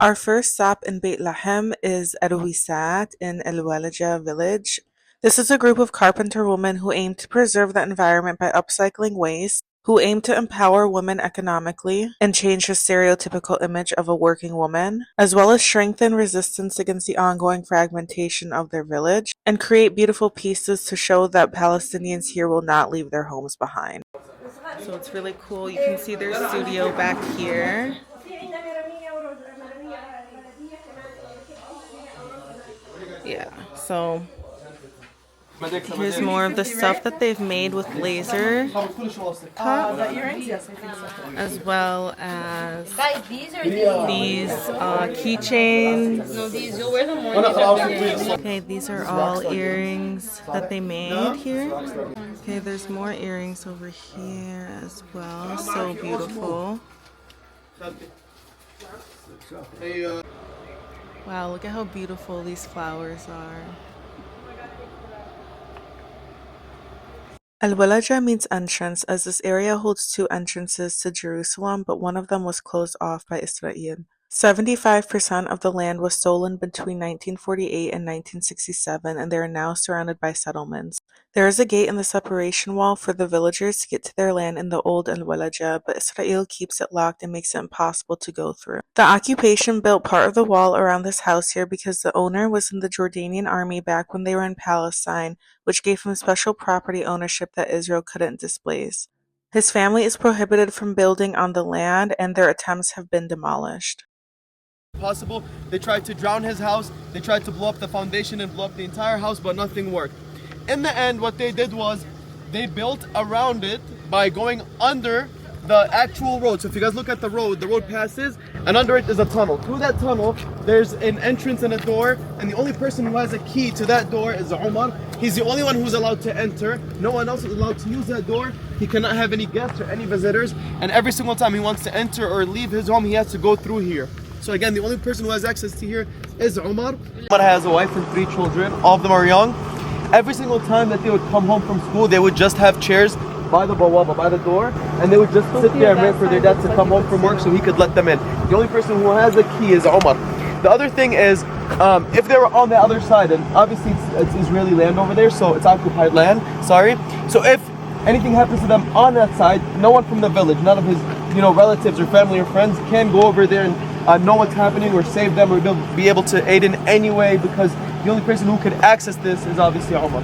Our first stop in Bethlehem is Erwisat in Al-Walaja village. This is a group of carpenter women who aim to preserve the environment by upcycling waste, who aim to empower women economically and change the stereotypical image of a working woman, as well as strengthen resistance against the ongoing fragmentation of their village, and create beautiful pieces to show that Palestinians here will not leave their homes behind. So it's really cool. You can see their studio back here. Yeah, so here's more of the stuff that they've made with laser cut, as well as these keychains. No, these you'll wear them more. Okay, these are all earrings that they made here. Okay, there's more earrings over here as well. So beautiful. Wow, look at how beautiful these flowers are. Al-Walaja means entrance, as this area holds two entrances to Jerusalem, but one of them was closed off by Israel. 75% of the land was stolen between 1948 and 1967, and they are now surrounded by settlements. There is a gate in the separation wall for the villagers to get to their land in the old Al-Walaja, but Israel keeps it locked and makes it impossible to go through. The occupation built part of the wall around this house here because the owner was in the Jordanian army back when they were in Palestine, which gave him special property ownership that Israel couldn't displace. His family is prohibited from building on the land, and their attempts have been demolished. Possible. They tried to drown his house, they tried to blow up the foundation and blow up the entire house, but nothing worked. In the end, what they did was they built around it by going under the actual road. So if you guys look at the road passes, and under it is a tunnel. Through that tunnel, there's an entrance and a door, and the only person who has a key to that door is Omar. He's the only one who's allowed to enter. No one else is allowed to use that door. He cannot have any guests or any visitors, and every single time he wants to enter or leave his home, he has to go through here. So again, the only person who has access to here is Omar. Omar has a wife and 3 children. All of them are young. Every single time that they would come home from school, they would just have chairs by the bawaba, by the door, and they would just sit there and wait for their dad to come home from work so he could let them in. The only person who has a key is Omar. The other thing is, if they were on the other side, and obviously it's Israeli land over there, so it's occupied land, sorry. So if anything happens to them on that side, no one from the village, none of his relatives or family or friends can go over there and know what's happening or save them or be able to aid in any way, because the only person who could access this is obviously Omar.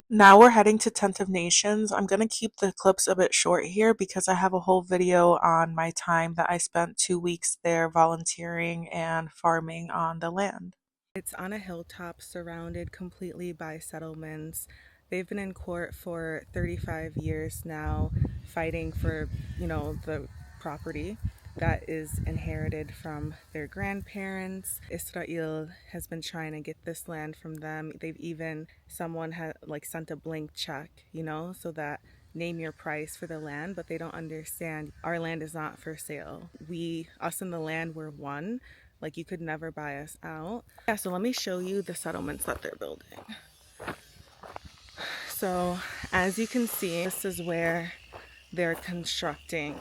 Now we're heading to Tent of Nations. I'm going to keep the clips a bit short here because I have a whole video on my time that I spent 2 weeks there volunteering and farming on the land. It's on a hilltop surrounded completely by settlements. They've been in court for 35 years now, fighting for, the property that is inherited from their grandparents. Israel has been trying to get this land from them. Someone had sent a blank check, so that name your price for the land, but they don't understand our land is not for sale. Us and the land, we're one. You could never buy us out. Yeah, so let me show you the settlements that they're building. So as you can see, this is where they're constructing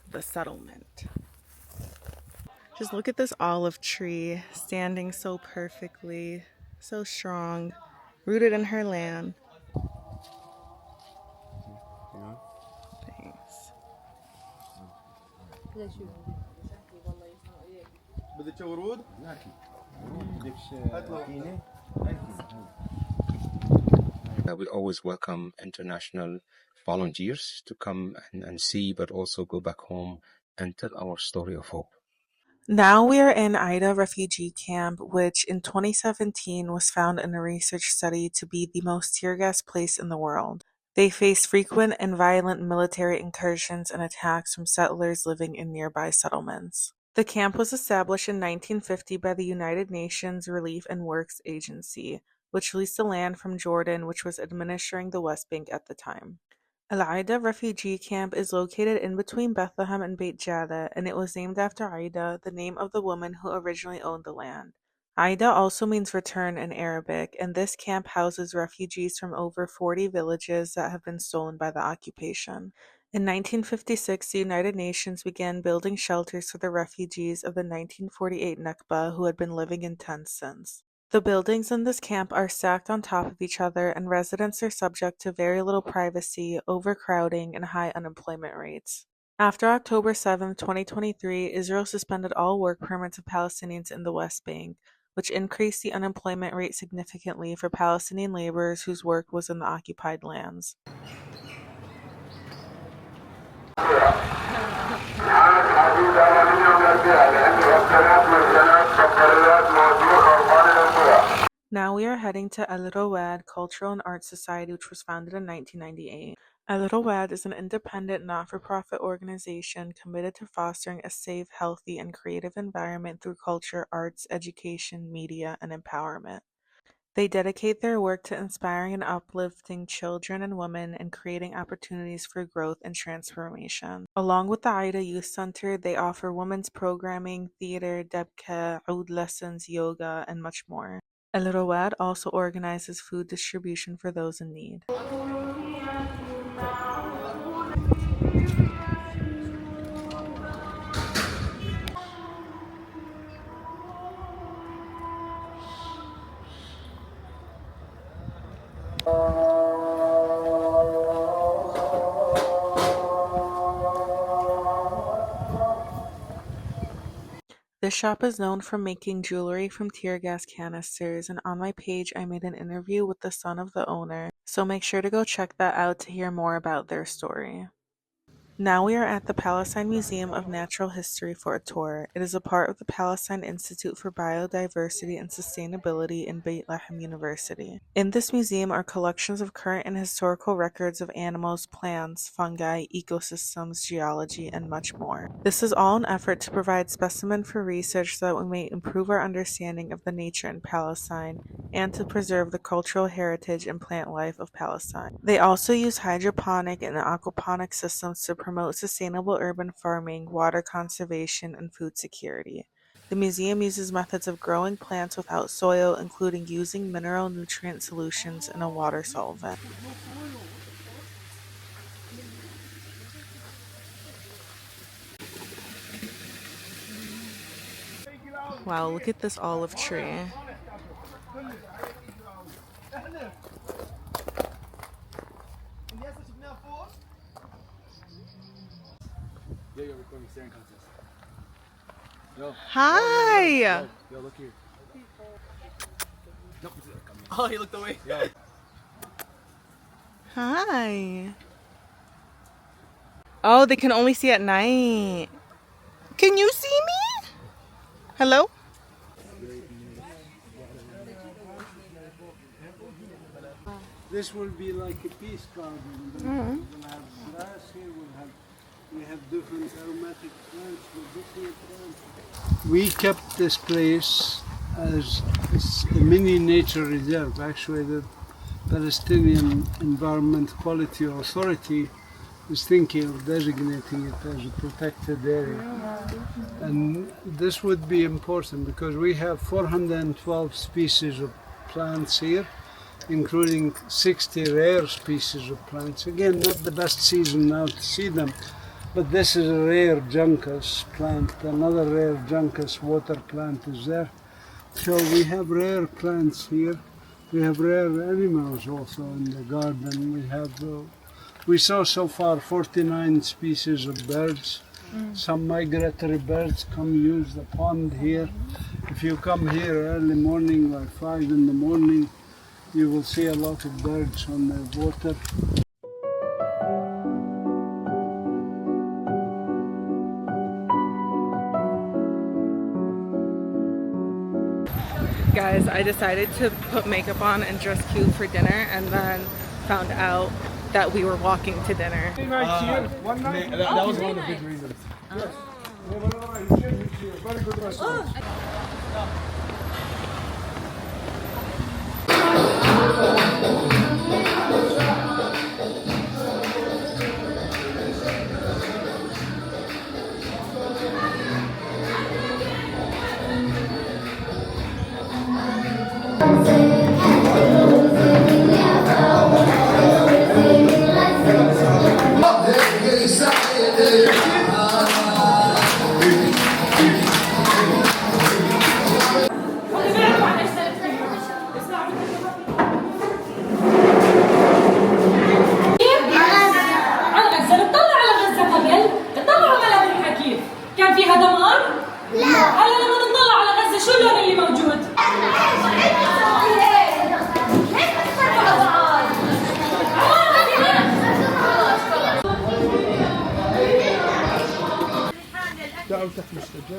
the settlement. Just look at this olive tree standing so perfectly, so strong, rooted in her land. Thanks. We always welcome international volunteers to come and see, but also go back home and tell our story of hope. Now we are in Aida refugee camp, which in 2017 was found in a research study to be the most tear gas place in the world. They face frequent and violent military incursions and attacks from settlers living in nearby settlements. The camp was established in 1950 by the United Nations Relief and Works Agency, which leased the land from Jordan, which was administering the West Bank at the time. Al-Aida refugee camp is located in between Bethlehem and Beit Jada, and it was named after Aida, the name of the woman who originally owned the land. Aida also means return in Arabic, and this camp houses refugees from over 40 villages that have been stolen by the occupation. In 1956, the United Nations began building shelters for the refugees of the 1948 Nakba who had been living in tents since. The buildings in this camp are stacked on top of each other, and residents are subject to very little privacy, overcrowding, and high unemployment rates. After October 7, 2023, Israel suspended all work permits of Palestinians in the West Bank, which increased the unemployment rate significantly for Palestinian laborers whose work was in the occupied lands. Now we are heading to Al-Aida Cultural and Art Society, which was founded in 1998. Al-Aida is an independent, not-for-profit organization committed to fostering a safe, healthy, and creative environment through culture, arts, education, media, and empowerment. They dedicate their work to inspiring and uplifting children and women and creating opportunities for growth and transformation. Along with the Aida Youth Center, they offer women's programming, theater, debka, oud lessons, yoga, and much more. Al-Rawad also organizes food distribution for those in need. This shop is known for making jewelry from tear gas canisters, and on my page I made an interview with the son of the owner, so make sure to go check that out to hear more about their story. Now we are at the Palestine Museum of Natural History for a tour. It is a part of the Palestine Institute for Biodiversity and Sustainability in Bethlehem University. In this museum are collections of current and historical records of animals, plants, fungi, ecosystems, geology, and much more. This is all an effort to provide specimen for research so that we may improve our understanding of the nature in Palestine and to preserve the cultural heritage and plant life of Palestine. They also use hydroponic and aquaponic systems to promote sustainable urban farming, water conservation, and food security. The museum uses methods of growing plants without soil, including using mineral nutrient solutions in a water solvent. Wow, look at this olive tree. Hi! Yo, look here. Oh, he looked away. Hi. Oh, they can only see at night. Can you see me? Hello? This will be like a peace garden. We'll have grass here, we have different aromatic plants, medicinal plants. We kept this place as a mini nature reserve. Actually, the Palestinian Environment Quality Authority is thinking of designating it as a protected area. And this would be important because we have 412 species of plants here, including 60 rare species of plants. Again, not the best season now to see them, but this is a rare juncus plant. Another rare juncus water plant is there. So we have rare plants here. We have rare animals also in the garden. We saw so far 49 species of birds. Some migratory birds come use the pond here. If you come here early morning, like 5 in the morning, you will see a lot of birds on the water. Guys, I decided to put makeup on and dress cute for dinner, and then found out that we were walking to dinner. That was one of the big reasons. Yes. Very good restaurant.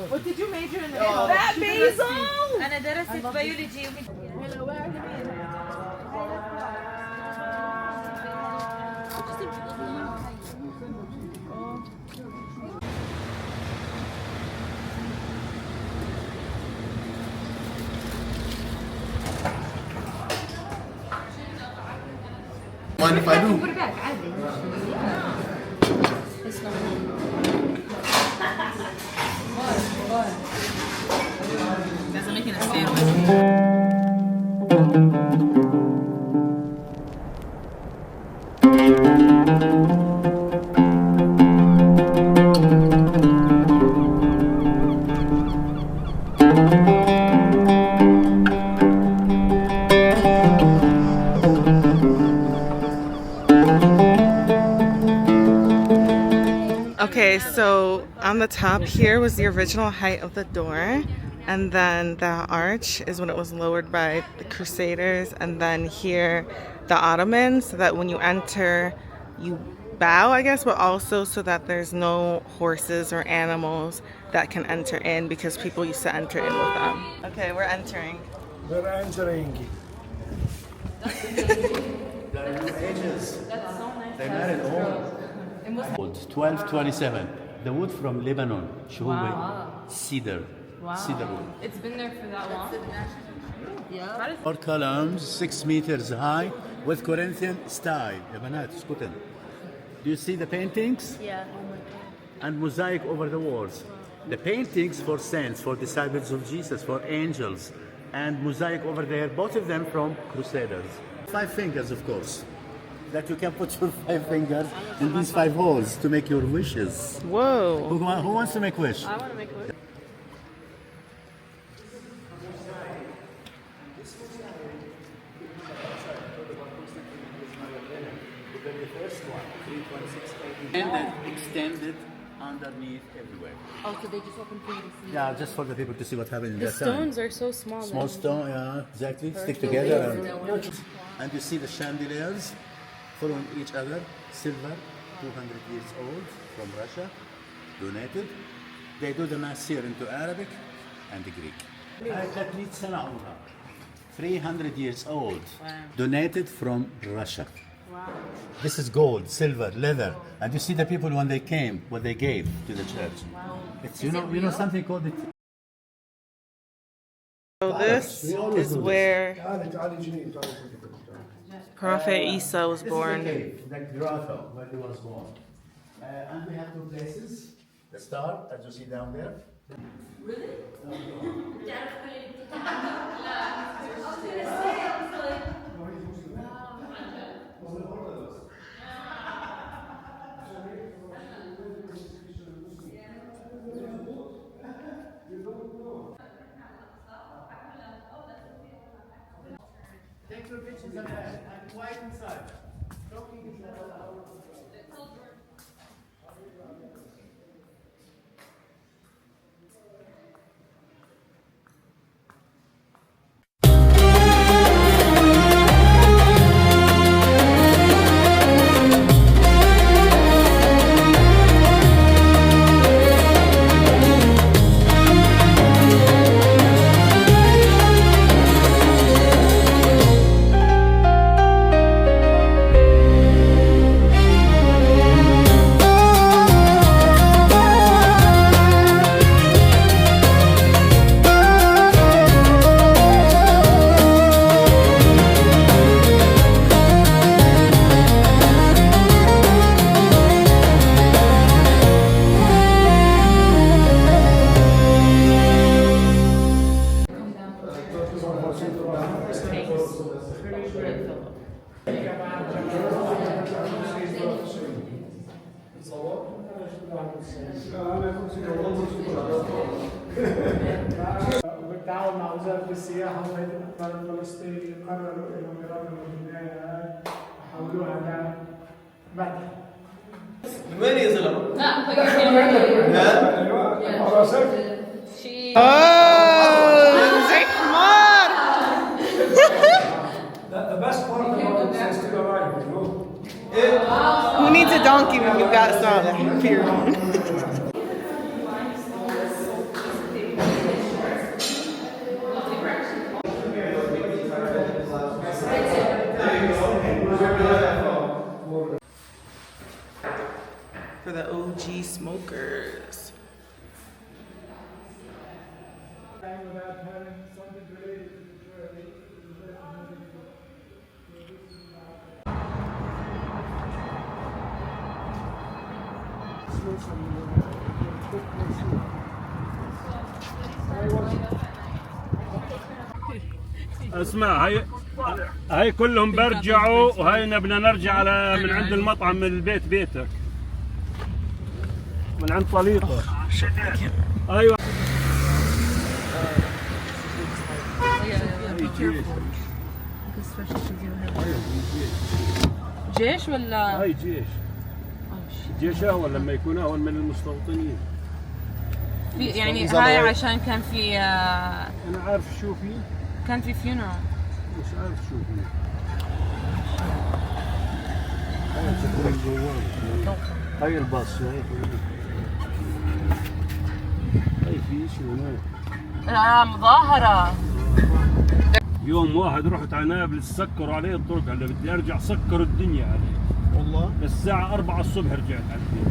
What did you major in? That basil! أنا درست بيولوجي. Mind if I do? Put it back. عادي. Doesn't make it a sandwich. Okay, so on the top here was the original height of the door, and then the arch is when it was lowered by the Crusaders, and then here the Ottomans, so that when you enter you bow, I guess, but also so that there's no horses or animals that can enter in, because people used to enter in with them. Okay, we're entering. We're entering. They married all. 1227. The wood from Lebanon. Cedar. Cedar wood. It's been there for that long? Yeah. 4 columns, 6 meters high, with Corinthian style. يا بنات اسكتن. Do you see the paintings? Yeah. And mosaic over the walls. The paintings for saints, for disciples of Jesus, for angels, and mosaic over there, both of them from Crusaders. 5 fingers, of course. That you can put your 5 fingers in these 5 holes to make your wishes. Whoa. Who wants to make wish? I want to make a wish. And then extended underneath everywhere. Oh, so they just open for you to see. Yeah, just for the people to see what happened in The that time. stones are so small. Small stone, yeah, exactly. Stick together. And you see the chandeliers following each other. Silver, 200 years old, from Russia, donated. They do the mass here into Arabic and the Greek. 300 years old, donated from Russia. Wow. This is gold, silver, leather, and you see the people when they came, what they gave to the church. Wow. It's you know something called it. So this is where Prophet Isa was born. The grotto where he was born. And we have 2 places. The star, as you see down there. Take your pictures and quiet inside. بالتعاون مع وزارة السياحة وهيئة الإقطار الفلسطيني قرروا إنهم يرمموا البناية وحولوها لمتحف. من وين يا زلمه؟ لا put your camera here. She. Oh, زي حمار. The best part about this is to arrive, you know. Who needs a donkey when you've got Saleh? Period. For the OG smokers. اسمع هاي كلهم برجعوا وهاي بدنا نرجع على من عند المطعم من البيت بيتك من عند طليطة. ايوه جيش ولا؟ هاي جيش. جيش اول لما يكون اول من المستوطنين. في يعني هاي عشان كان في انا عارف شو في؟ كان في فيونرال. مش عارف شو في. هاي الباص هاي في شيء هناك. مظاهرة. يوم واحد رحت على نابلس سكروا عليه الطرق هلا بدي ارجع سكروا الدنيا عليه. والله الساعة 4 الصبح رجعت على البيت.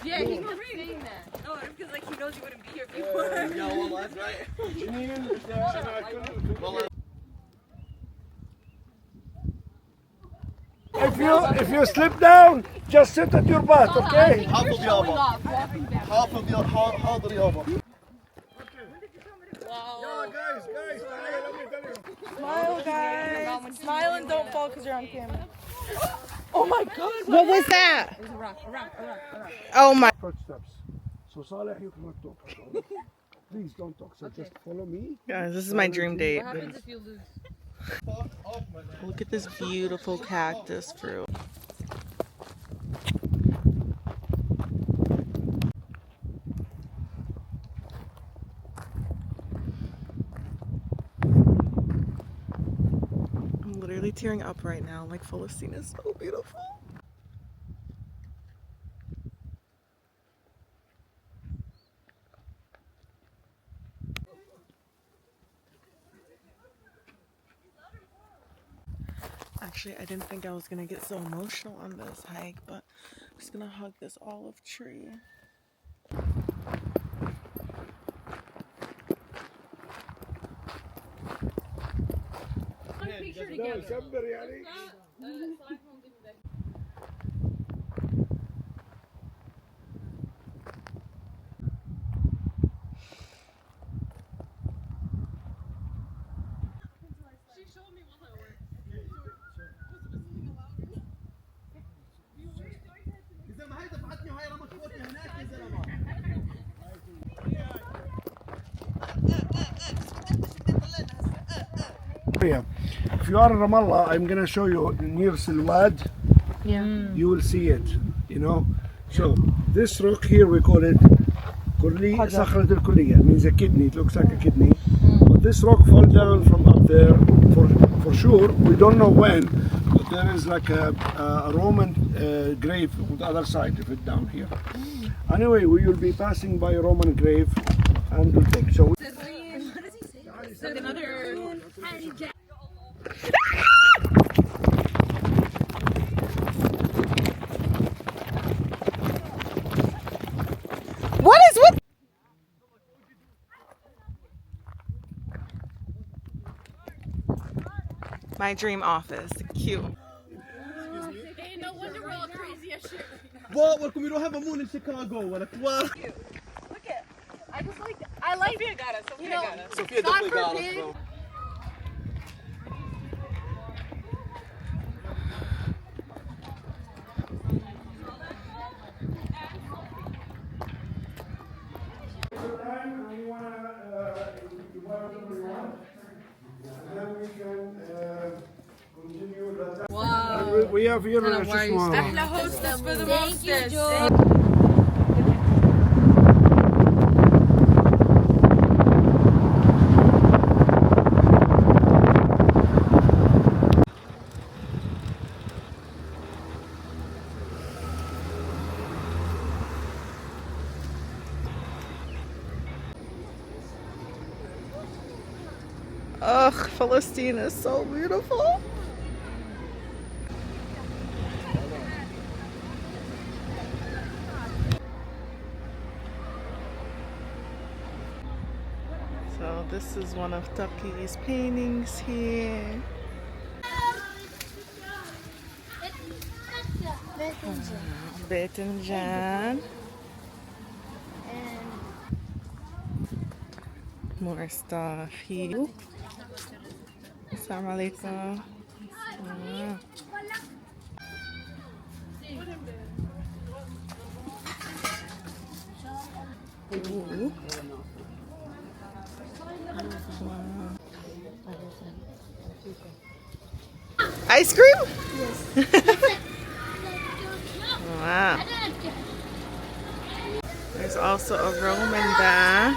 Yeah, he was saying that. Oh, because like he knows you wouldn't be here before. yeah, well, that's right. If you slip down, just sit at your butt, okay? حافظ يابا حافظ يا حاضر يابا. Smile, guys. Smile and don't fall because you're on camera. Oh my god, what was that? It was a rock, a rock, a rock, a rock. Oh my. Footsteps. So Saleh, you cannot talk. Please don't talk. So just follow me. Guys, this is my dream date. What happens if you lose? Look at this beautiful cactus fruit. I'm literally tearing up right now. Like, Palestine is so beautiful. Actually, I didn't think I was gonna get so emotional on this hike, but I'm just gonna hug this olive tree. One picture together. If you are in Ramallah, I'm gonna show you near Silwad. Yeah. You will see it. You know. So this rock here we call it Kurli Sakhrat al-Kulliya. Means a kidney. It looks like a kidney. But this rock fall down from up there for sure. We don't know when, but there is like a Roman grave on the other side of it down here. Anyway, we will be passing by a Roman grave, and we'll take. So. What is with my dream office? Cute. Hey, no wonder we're all crazy as shit. What? Welcome, we don't have a moon in Chicago. What? Look at, I just like, I like. Sophia got us. Sophia got us. Sophia definitely got us, bro. Wow. We have here أحلى hostess for the mostest. Ugh, Palestine is so beautiful. So this is one of Taki's paintings here. Bethlehem. More stuff here. Assalamu alaikum. Ooh. Wow. Ice cream? Yes. Wow. There's also a Roman bath.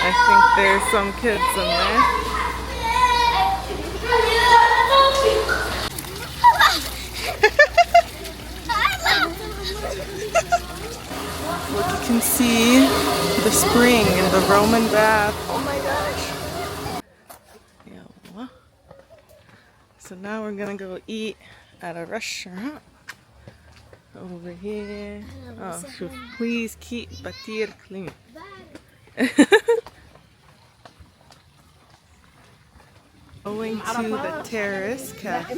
I think there's some kids in there. Look, you can see the spring in the Roman bath. Oh my gosh. Yeah. So now we're gonna go eat at a restaurant over here. Oh, so please keep Battir clean. Going to the Terrace Cafe.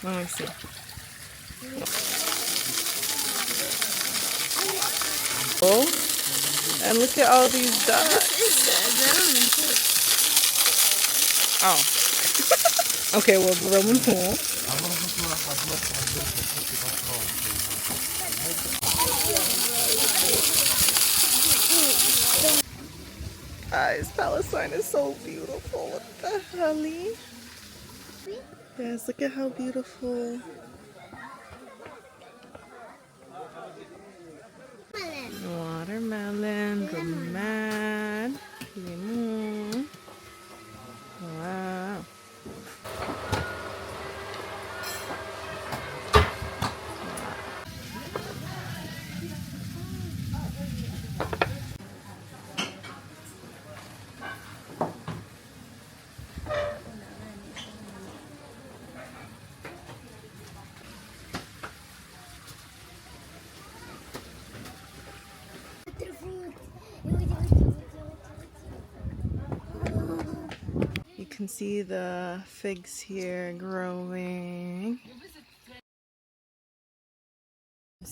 Let me see. Oh, and look at all these dots. Oh. Okay, well, the Roman pool. Guys, Palestine is so beautiful. What the hell? Yes, look at how beautiful. Watermelon, roman, limon. Wow. You can see the figs here growing.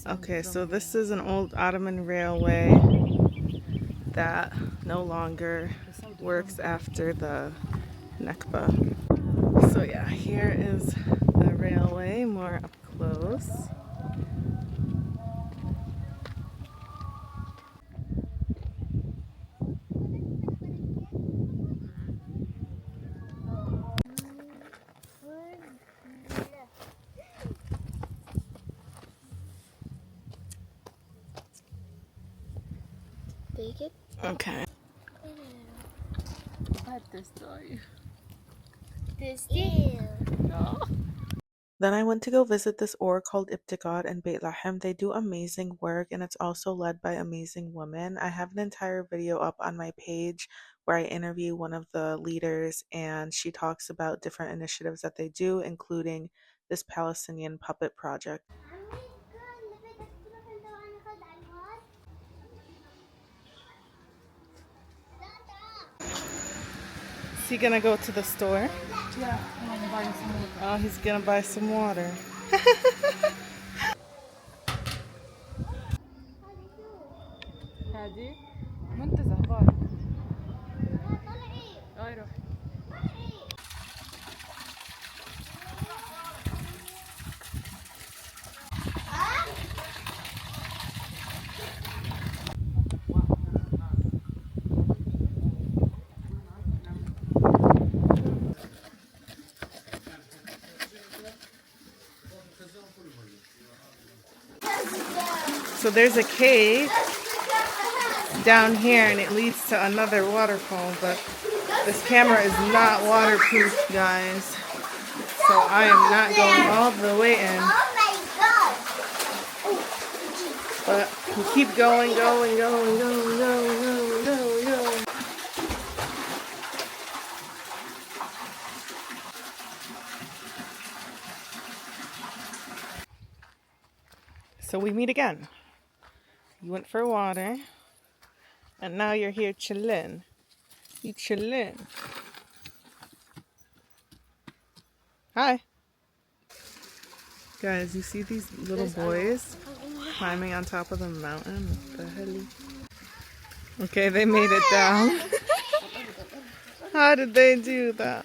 Okay, so this is an old Ottoman railway that no longer works after the Nakba. So yeah, here is the railway more up close. Okay. Then I went to go visit this or called Ibtigad in Bethlehem. They do amazing work and it's also led by amazing women. I have an entire video up on my page where I interview one of the leaders and she talks about different initiatives that they do, including this Palestinian puppet project. Is he gonna go to the store? Yeah, I'm gonna buy some water. Oh, he's gonna buy some water. هادي منتزه بارك روح. So there's a cake down here and it leads to another waterfall, but this camera is not waterproof, guys. So I am not going all the way in. But we keep going. So we meet again. You went for water, and now you're here chillin'. You chillin'. Hi. Guys, you see these little boys climbing on top of the mountain? What the hell? Okay, they made it down. How did they do that?